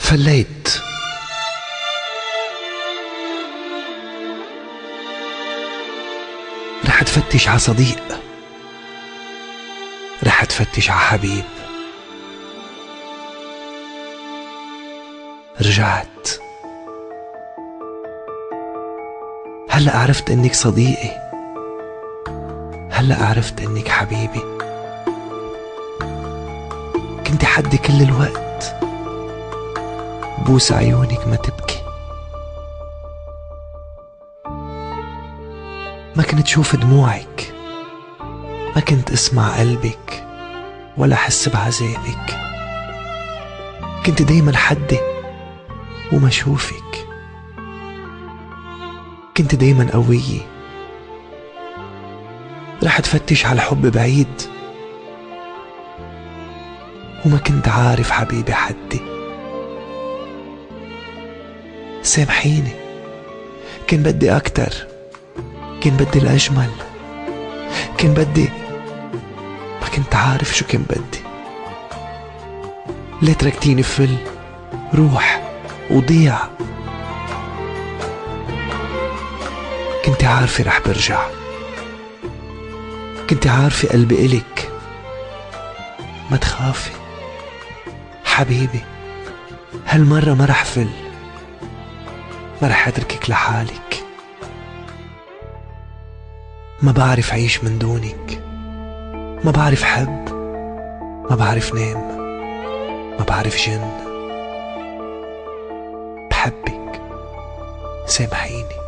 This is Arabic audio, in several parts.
فليت رحت فتش ع صديق، رحت فتش ع حبيب، رجعت هلأ عرفت انك صديقي، هلأ عرفت انك حبيبي. كنت حدي كل الوقت بوس عيونك ما تبكي، ما كنت شوف دموعك، ما كنت اسمع قلبك ولا حس بعذابك. كنت دايما حدي وما شوفك، كنت دايما قوية. رح تفتش على الحب بعيد وما كنت عارف حبيبي حدي. سامحيني، كان بدي أكتر، كان بدي الأجمل، كان بدي، ما كنت عارف شو كان بدي. ليه تركتيني فل روح وضيع؟ كنت عارفة رح برجع، كنت عارفة قلبي إلك. ما تخافي حبيبي، هالمرة ما رح فل، ما رح اتركك لحالك. ما بعرف عيش من دونك، ما بعرف حب، ما بعرف نام، ما بعرف جن. بحبك، سامحيني.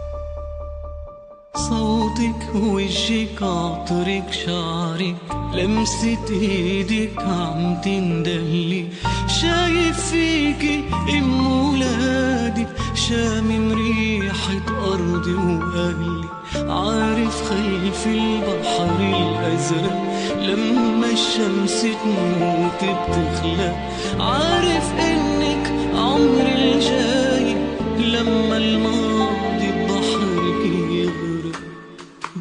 صوتك وجهك عطرك شعرك لمسة ايدك عم تندلي. شايف فيكي ام ولادي، شامم ريحة ارضي واهلي. عارف خلف البحر الازرق لما الشمس تموت بتخلق. عارف انك عمري الجاي لما الماضي ببحرك يغرق.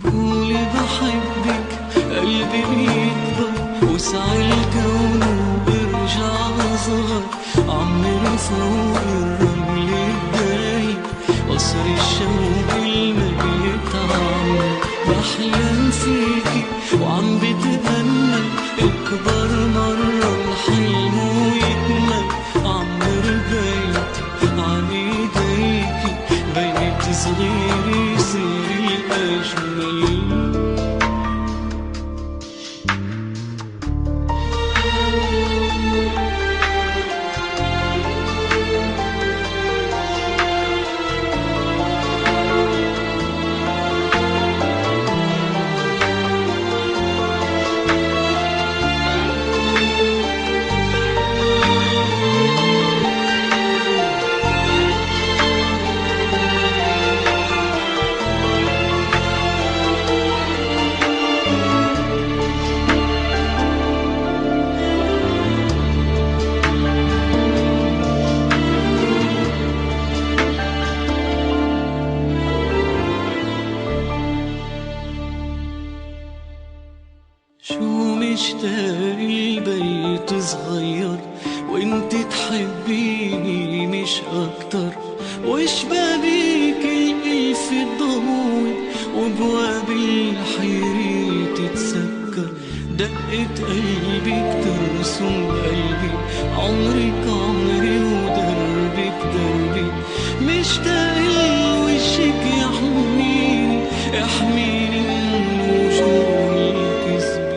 قولي بحبك قلبي بيكبر وسع الكون وبرجع اصغر. عمري فوق الرمل الدايب قصر الشوق الميت عم بحلم فيكي وعم بتأمل اكبر مرة الحلم ويكمل. عمر بيت عن ايديكي بيت صغير يصير الأجمل. شو مشتاق البيت صغير وانت تحبيني مش اكتر. وشبابيك الالف الضوي وبواب الحيرة تتسكر. دقة قلبك ترسم قلبي، عمرك عمري ودربك دربي. مشتاق لوشك يحميني يحميني من وجوه الكذب.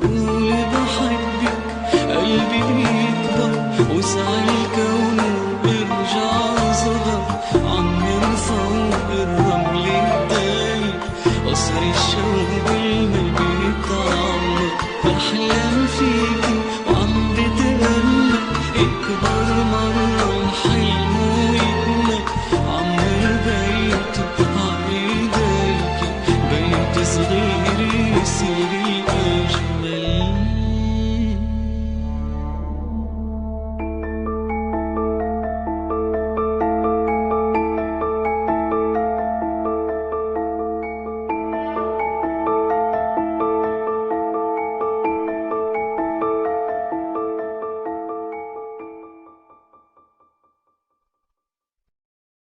قولي بحبك قلبي بيكبر وسع